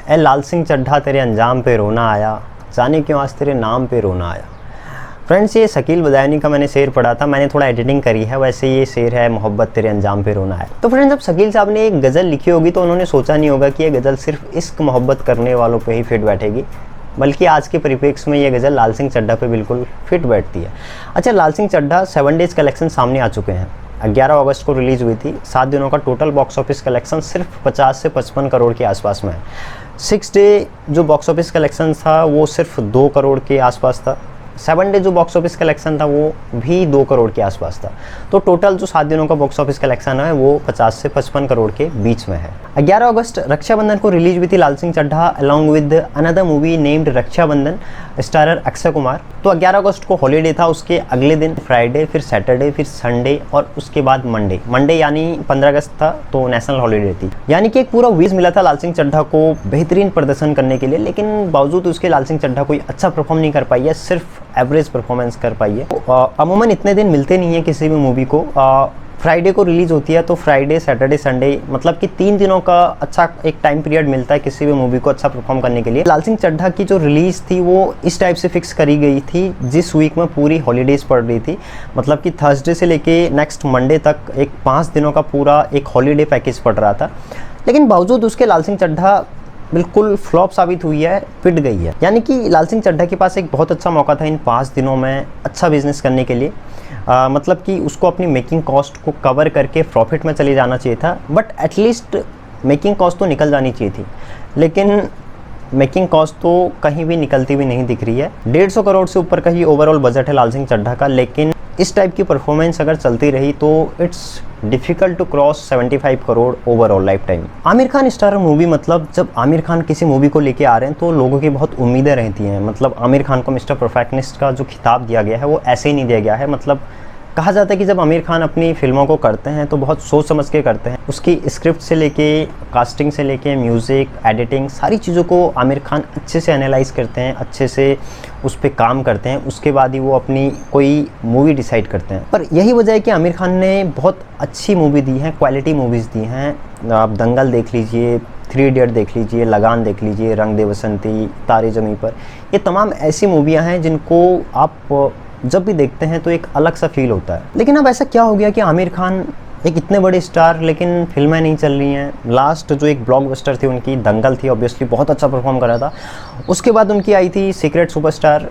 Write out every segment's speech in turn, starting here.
ए लाल सिंह चड्ढा तेरे अंजाम पे रोना आया, जाने क्यों आज तेरे नाम पे रोना आया। फ्रेंड्स, ये शकील बदायूनी का मैंने शेर पढ़ा था, मैंने थोड़ा एडिटिंग करी है, वैसे ये शेर है मोहब्बत तेरे अंजाम पे रोना आया। तो फ्रेंड्स, जब शकील साहब ने एक गज़ल लिखी होगी तो उन्होंने सोचा नहीं होगा कि ये गज़ल सिर्फ इश्क मोहब्बत करने वालों पे ही फिट बैठेगी, बल्कि आज के परिप्रेक्ष्य में ये गज़ल लाल सिंह चड्ढा पे बिल्कुल फिट बैठती है। अच्छा, लाल सिंह चड्ढा 7 डेज़ कलेक्शन सामने आ चुके हैं। 11 अगस्त को रिलीज़ हुई थी। 7 दिनों का टोटल बॉक्स ऑफिस कलेक्शन सिर्फ 50 से 55 करोड़ के आसपास में है। 6 डे जो बॉक्स ऑफिस कलेक्शन था वो सिर्फ 2 करोड़ के आसपास था। 7 डे जो बॉक्स ऑफिस कलेक्शन था वो भी 2 करोड़ के आसपास था। तो टोटल जो 7 दिनों का बॉक्स ऑफिस कलेक्शन है वो 50 से 55 करोड़ के बीच में है। 11 अगस्त रक्षाबंधन को रिलीज हुई थी Lal Singh Chaddha along with another movie named Raksha Bandhan starrer Akshay Kumar. तो 11 अगस्त को हॉलीडे था, उसके अगले दिन फ्राइडे, फिर सैटरडे, फिर संडे और उसके बाद मंडे यानी 15 अगस्त था तो नेशनल हॉलीडे थी। यानी कि एक पूरा वीक मिला था लाल सिंह चड्ढा को बेहतरीन प्रदर्शन करने के लिए, लेकिन बावजूद उसके लाल सिंह चड्ढा कोई अच्छा परफॉर्म नहीं कर पाई है, सिर्फ एवरेज परफॉर्मेंस कर पाई है। अमूमन इतने दिन मिलते नहीं है किसी भी मूवी को। फ्राइडे को रिलीज़ होती है तो फ्राइडे, सैटरडे, संडे मतलब कि 3 दिनों का अच्छा एक टाइम पीरियड मिलता है किसी भी मूवी को अच्छा परफॉर्म करने के लिए। लाल सिंह चड्ढा की जो रिलीज़ थी वो इस टाइप से फिक्स करी गई थी जिस वीक में पूरी हॉलीडेज़ पड़ रही थी, मतलब कि थर्सडे से लेके नेक्स्ट मंडे तक एक 5 दिनों का पूरा एक हॉलीडे पैकेज पड़ रहा था। लेकिन बावजूद उसके लाल सिंह चड्ढा बिल्कुल फ्लॉप साबित हुई है, पिट गई है। यानी कि लाल सिंह चड्ढा के पास एक बहुत अच्छा मौका था इन 5 दिनों में अच्छा बिजनेस करने के लिए। मतलब कि उसको अपनी मेकिंग कॉस्ट को कवर करके प्रॉफिट में चले जाना चाहिए था, बट एटलीस्ट मेकिंग कॉस्ट तो निकल जानी चाहिए थी, लेकिन मेकिंग कॉस्ट तो कहीं भी निकलती हुई नहीं दिख रही है। 150 करोड़ से ऊपर का ही ओवरऑल बजट है लाल सिंह चड्ढा का, लेकिन इस टाइप की परफॉर्मेंस अगर चलती रही तो it's difficult to cross 75 crore overall lifetime. Aamir Khan star movie, मतलब जब आमिर खान किसी मूवी को लेके आ रहे हैं तो लोगों की बहुत उम्मीदें रहती हैं। मतलब आमिर खान को मिस्टर परफेक्शनिस्ट का जो खिताब दिया गया है वो ऐसे ही नहीं दिया गया है। मतलब कहा जाता है कि जब आमिर खान अपनी फिल्मों को करते हैं तो बहुत सोच समझ के करते हैं। उसकी स्क्रिप्ट से लेके कास्टिंग से लेके म्यूज़िक, एडिटिंग, सारी चीज़ों को आमिर खान अच्छे से एनालाइज करते हैं, अच्छे से उस पर काम करते हैं, उसके बाद ही वो अपनी कोई मूवी डिसाइड करते हैं। पर यही वजह है कि आमिर खान ने बहुत अच्छी मूवी दी हैं, क्वालिटी मूवीज़ दी हैं। आप दंगल देख लीजिए, 3 इडियट देख लीजिए, लगान देख लीजिए, रंग दे बसंती, तारे ज़मीं पर, ये तमाम ऐसी मूवियाँ हैं जिनको आप जब भी देखते हैं तो एक अलग सा फील होता है। लेकिन अब ऐसा क्या हो गया कि आमिर खान एक इतने बड़े स्टार, लेकिन फिल्में नहीं चल रही हैं। लास्ट जो एक ब्लॉकबस्टर थी उनकी दंगल थी, ऑब्वियसली बहुत अच्छा परफॉर्म कर रहा था। उसके बाद उनकी आई थी सीक्रेट सुपरस्टार,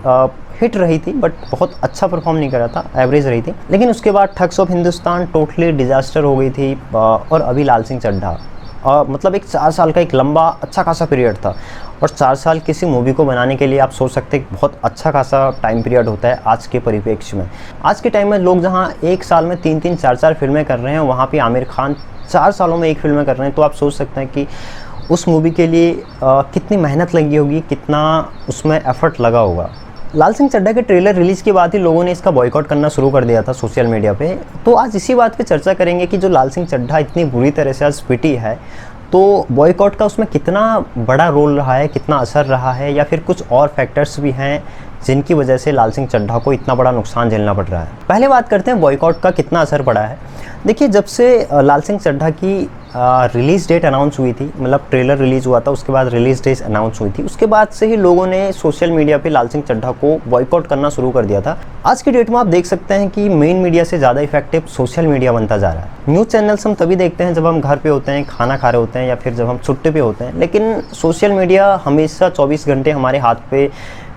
हिट रही थी बट बहुत अच्छा परफॉर्म नहीं कर रहा था, एवरेज रही थी। लेकिन उसके बाद thugs of Hindustan totally disaster हो गई थी। और अभी लाल सिंह चड्ढा, मतलब एक 4 साल का एक लंबा अच्छा खासा पीरियड था। और 4 साल किसी मूवी को बनाने के लिए आप सोच सकते हैं बहुत अच्छा खासा टाइम पीरियड होता है आज के परिप्रेक्ष्य में। आज के टाइम में लोग जहां एक साल में 3-3, 4-4 फिल्में कर रहे हैं, वहां पे आमिर खान 4 सालों में एक फिल्में कर रहे हैं। तो आप सोच सकते हैं कि उस मूवी के लिए कितनी मेहनत लगी होगी, कितना उसमें एफर्ट लगा होगा। लाल सिंह चड्ढा के ट्रेलर रिलीज़ के बाद ही लोगों ने इसका बॉयकॉट करना शुरू कर दिया था सोशल मीडिया पे। तो आज इसी बात पे चर्चा करेंगे कि जो लाल सिंह चड्ढा इतनी बुरी तरह से आज पिटी है, तो बॉयकॉट का उसमें कितना बड़ा रोल रहा है, कितना असर रहा है, या फिर कुछ और फैक्टर्स भी हैं जिनकी वजह से लाल सिंह चड्ढा को इतना बड़ा नुकसान झेलना पड़ रहा है। पहले बात करते हैं बॉयकॉट का कितना असर पड़ा है। देखिए, जब से लाल सिंह चड्ढा की रिलीज़ डेट अनाउंस हुई थी, मतलब ट्रेलर रिलीज़ हुआ था, उसके बाद रिलीज़ डेट अनाउंस हुई थी, उसके बाद से ही लोगों ने सोशल मीडिया पे लाल सिंह चड्ढा को बॉयकॉट करना शुरू कर दिया था। आज की डेट में आप देख सकते हैं कि मेन मीडिया से ज़्यादा इफेक्टिव सोशल मीडिया बनता जा रहा है। न्यूज़ चैनल्स हम तभी देखते हैं जब हम घर पे होते हैं, खाना खा रहे होते हैं, या फिर जब हम छुट्टी पे होते हैं, लेकिन सोशल मीडिया हमेशा 24 घंटे हमारे हाथ पे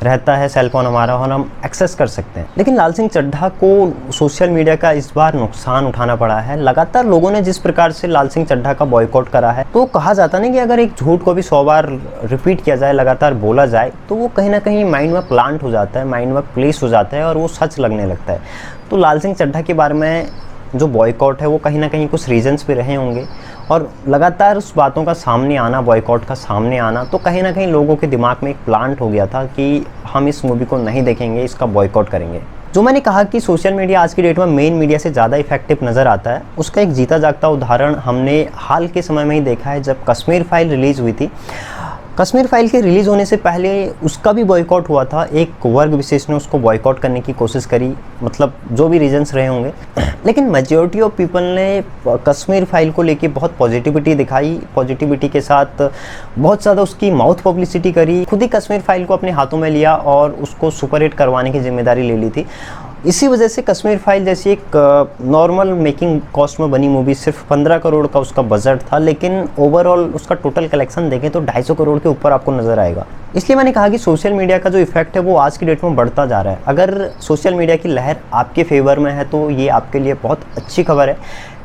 रहता है, सेलफोन हमारा, और हम एक्सेस कर सकते हैं। लेकिन लाल सिंह चड्ढा को सोशल मीडिया का इस बार नुकसान उठाना पड़ा है। लगातार लोगों ने जिस प्रकार से लाल सिंह चड्ढा का बॉयकॉट करा है, तो कहा जाता नहीं कि अगर एक झूठ को भी 100 बार रिपीट किया जाए, लगातार बोला जाए, तो वो कहीं ना कहीं माइंड में प्लांट हो जाता है, माइंड में प्लेस हो जाता है और वो सच लगने लगता है। तो लाल सिंह चड्ढा के बारे में जो बॉयकॉट है वो कहीं ना कहीं कुछ रीजंस पे रहे होंगे, और लगातार उस बातों का सामने आना, बॉयकॉट का सामने आना, तो कहीं ना कहीं लोगों के दिमाग में एक प्लांट हो गया था कि हम इस मूवी को नहीं देखेंगे, इसका बॉयकॉट करेंगे। जो मैंने कहा कि सोशल मीडिया आज की डेट में मेन मीडिया से ज़्यादा इफेक्टिव नज़र आता है, उसका एक जीता जागता उदाहरण हमने हाल के समय में ही देखा है। जब कश्मीर फाइल रिलीज़ हुई थी कश्मीर फाइल के रिलीज़ होने से पहले उसका भी बॉयकॉट हुआ था, एक वर्ग विशेष ने उसको बॉयकॉट करने की कोशिश करी, मतलब जो भी रीजंस रहे होंगे। लेकिन मेजॉरिटी ऑफ पीपल ने कश्मीर फाइल को लेके बहुत पॉजिटिविटी दिखाई, पॉजिटिविटी के साथ बहुत ज़्यादा उसकी माउथ पब्लिसिटी करी, खुद ही कश्मीर फाइल को अपने हाथों में लिया और उसको सुपर हिट करवाने की जिम्मेदारी ले ली थी। इसी वजह से कश्मीर फाइल जैसी एक नॉर्मल मेकिंग कॉस्ट में बनी मूवी, सिर्फ 15 करोड़ का उसका बजट था, लेकिन ओवरऑल उसका टोटल कलेक्शन देखें तो 250 करोड़ के ऊपर आपको नज़र आएगा। इसलिए मैंने कहा कि सोशल मीडिया का जो इफेक्ट है वो आज की डेट में बढ़ता जा रहा है। अगर सोशल मीडिया की लहर आपके फेवर में है तो ये आपके लिए बहुत अच्छी खबर है,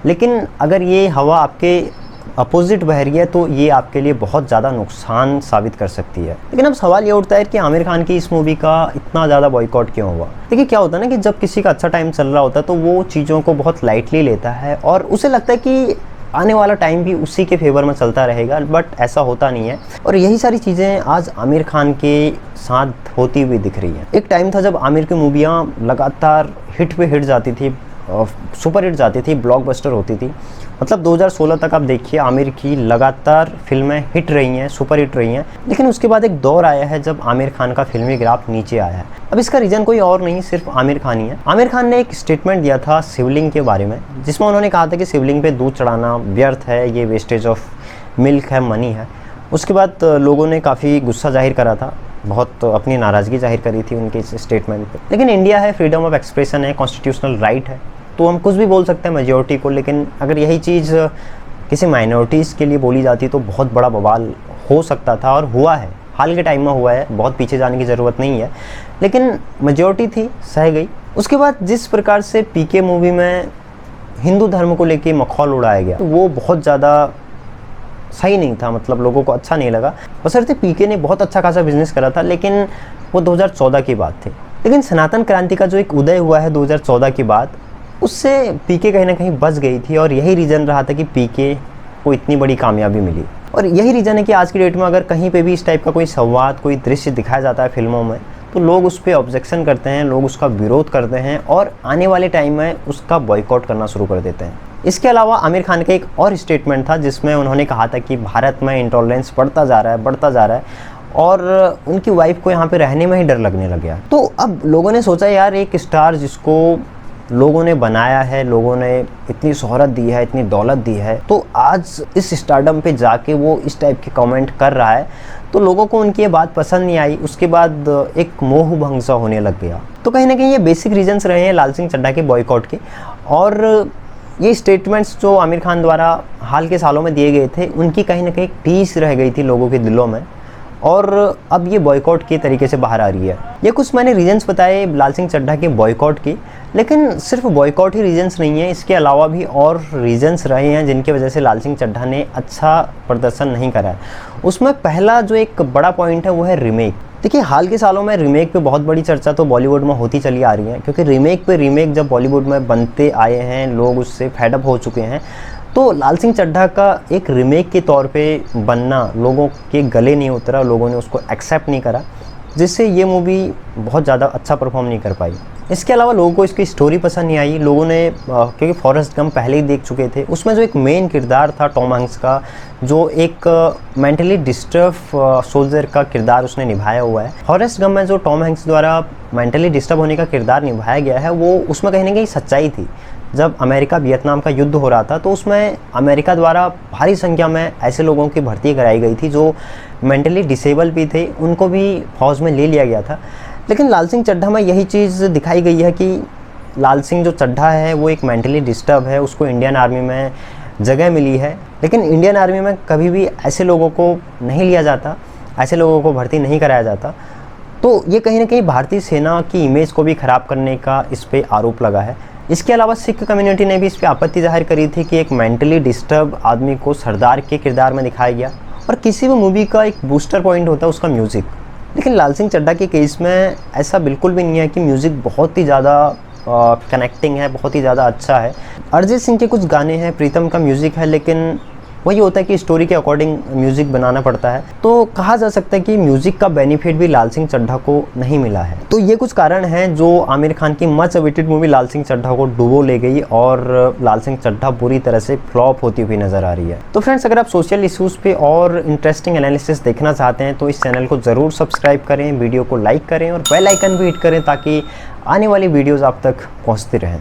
लेकिन अगर ये हवा आपके अपोजिट बह रही है तो ये आपके लिए बहुत ज़्यादा नुकसान साबित कर सकती है। लेकिन अब सवाल ये उठता है कि आमिर खान की इस मूवी का इतना ज़्यादा बॉयकॉट क्यों हुआ। देखिए क्या होता है ना कि जब किसी का अच्छा टाइम चल रहा होता है तो वो चीज़ों को बहुत लाइटली लेता है और उसे लगता है कि आने वाला टाइम भी उसी के फेवर में चलता रहेगा, बट ऐसा होता नहीं है। और यही सारी चीज़ें आज आमिर खान के साथ होती हुई दिख रही हैं। एक टाइम था जब आमिर की मूवियाँ लगातार हिट पे हिट जाती थी, सुपर हिट जाती थी, ब्लॉकबस्टर होती थी। मतलब 2016 तक आप देखिए आमिर की लगातार फिल्में हिट रही हैं, सुपर हिट रही हैं। लेकिन उसके बाद एक दौर आया है जब आमिर खान का फिल्मी ग्राफ नीचे आया है। अब इसका रीज़न कोई और नहीं, सिर्फ आमिर खान ही है। आमिर खान ने एक स्टेटमेंट दिया था शिवलिंग के बारे में, जिसमें उन्होंने कहा था कि शिवलिंग पे दूध चढ़ाना व्यर्थ है, ये वेस्टेज ऑफ मिल्क है, मनी है। उसके बाद लोगों ने काफ़ी गुस्सा जाहिर करा था, बहुत अपनी नाराज़गी जाहिर करी थी उनके इस स्टेटमेंट पे। लेकिन इंडिया है, फ्रीडम ऑफ एक्सप्रेशन है, कॉन्स्टिट्यूशनल राइट है, तो हम कुछ भी बोल सकते हैं मेजॉरिटी को। लेकिन अगर यही चीज़ किसी माइनॉरिटीज़ के लिए बोली जाती तो बहुत बड़ा बवाल हो सकता था, और हुआ है, हाल के टाइम में हुआ है, बहुत पीछे जाने की ज़रूरत नहीं है। लेकिन मेजॉरिटी थी, सह गई। उसके बाद जिस प्रकार से पीके मूवी में हिंदू धर्म को लेके मखौल उड़ाया गया तो वो बहुत ज़्यादा सही नहीं था, मतलब लोगों को अच्छा नहीं लगा। बशर्ते पीके ने बहुत अच्छा खासा बिजनेस करा था, लेकिन वो 2014 की बात थी। लेकिन सनातन क्रांति का जो एक उदय हुआ है 2014 की बात, उससे पीके कहीं ना कहीं बच गई थी, और यही रीज़न रहा था कि पीके को इतनी बड़ी कामयाबी मिली। और यही रीज़न है कि आज की डेट में अगर कहीं पे भी इस टाइप का कोई संवाद, कोई दृश्य दिखाया जाता है फिल्मों में, तो लोग उस पर ऑब्जेक्शन करते हैं, लोग उसका विरोध करते हैं और आने वाले टाइम में उसका बॉयकॉट करना शुरू कर देते हैं। इसके अलावा आमिर खान का एक और स्टेटमेंट था जिसमें उन्होंने कहा था कि भारत में इंटॉलरेंस बढ़ता जा रहा है, बढ़ता जा रहा है, और उनकी वाइफ को यहाँ पे रहने में ही डर लगने लग गया। तो अब लोगों ने सोचा यार, एक स्टार जिसको लोगों ने बनाया है, लोगों ने इतनी शोहरत दी है, इतनी दौलत दी है, तो आज इस स्टारडम पे जाके वो इस टाइप के कमेंट कर रहा है, तो लोगों को उनकी ये बात पसंद नहीं आई। उसके बाद एक मोह भंग सा होने लग गया। तो कहीं ना कहीं ये बेसिक रीजंस रहे हैं लाल सिंह चड्ढा के बॉयकॉट के। और ये स्टेटमेंट्स जो आमिर खान द्वारा हाल के सालों में दिए गए थे, उनकी कहीं ना कहीं टीस रह गई थी लोगों के दिलों में, और अब ये बॉयकॉट के तरीके से बाहर आ रही है। ये कुछ मैंने रीजंस बताए लाल सिंह चड्ढा के बॉयकॉट की, लेकिन सिर्फ बॉयकॉट ही रीजंस नहीं है, इसके अलावा भी और रीजंस रहे हैं जिनकी वजह से लाल सिंह चड्ढा ने अच्छा प्रदर्शन नहीं करा है। उसमें पहला जो एक बड़ा पॉइंट है वो है रीमेक। देखिए हाल के सालों में रीमेक पे बहुत बड़ी चर्चा तो बॉलीवुड में होती चली आ रही है, क्योंकि रीमेक पे रीमेक जब बॉलीवुड में बनते आए हैं, लोग उससे फेडअप हो चुके हैं। तो लाल सिंह चड्ढा का एक रीमेक के तौर पे बनना लोगों के गले नहीं उतरा, लोगों ने उसको एक्सेप्ट नहीं करा, जिससे ये मूवी बहुत ज़्यादा अच्छा परफॉर्म नहीं कर पाई। इसके अलावा लोगों को इसकी स्टोरी पसंद नहीं आई। लोगों ने क्योंकि फॉरेस्ट गंप पहले ही देख चुके थे, उसमें जो एक मेन किरदार था टॉम हैंक्स का, जो एक मेंटली डिस्टर्ब सोल्जर का किरदार उसने निभाया हुआ है। फॉरेस्ट गंप में जो टॉम हैंक्स द्वारा मेंटली डिस्टर्ब होने का किरदार निभाया गया है, वो उसमें कहीं ना कहीं सच्चाई थी। जब अमेरिका वियतनाम का युद्ध हो रहा था तो उसमें अमेरिका द्वारा भारी संख्या में ऐसे लोगों की भर्ती कराई गई थी जो मेंटली डिसेबल भी थे, उनको भी फौज में ले लिया गया था। लेकिन लाल सिंह चड्ढा में यही चीज़ दिखाई गई है कि लाल सिंह जो चड्ढा है वो एक मेंटली डिस्टर्ब है, उसको इंडियन आर्मी में जगह मिली है, लेकिन इंडियन आर्मी में कभी भी ऐसे लोगों को नहीं लिया जाता, ऐसे लोगों को भर्ती नहीं कराया जाता। तो ये कहीं ना कहीं भारतीय सेना की इमेज को भी ख़राब करने का इस पर आरोप लगा है। इसके अलावा सिख कम्युनिटी ने भी इस पर आपत्ति जाहिर करी थी कि एक मेंटली डिस्टर्ब आदमी को सरदार के किरदार में दिखाया गया, और किसी भी मूवी का एक बूस्टर पॉइंट होता है उसका म्यूज़िक। लेकिन लाल सिंह चड्ढा के केस में ऐसा बिल्कुल भी नहीं है कि म्यूज़िक बहुत ही ज़्यादा कनेक्टिंग है, बहुत ही ज़्यादा अच्छा है। अरिजीत सिंह के कुछ गाने हैं, प्रीतम का म्यूज़िक है, लेकिन वही होता है कि स्टोरी के अकॉर्डिंग म्यूज़िक बनाना पड़ता है। तो कहा जा सकता है कि म्यूज़िक का बेनिफिट भी लाल सिंह चड्ढा को नहीं मिला है। तो ये कुछ कारण हैं जो आमिर खान की मच अवेटेड मूवी लाल सिंह चड्ढा को डुबो ले गई और लाल सिंह चड्ढा बुरी तरह से फ्लॉप होती हुई नजर आ रही है। तो फ्रेंड्स, अगर आप सोशल इश्यूज़ पे और इंटरेस्टिंग एनालिसिस देखना चाहते हैं तो इस चैनल को ज़रूर सब्सक्राइब करें, वीडियो को लाइक करें और बेल आइकन भी हिट करें ताकि आने वाली वीडियोज़ आप तक पहुँचती रहें।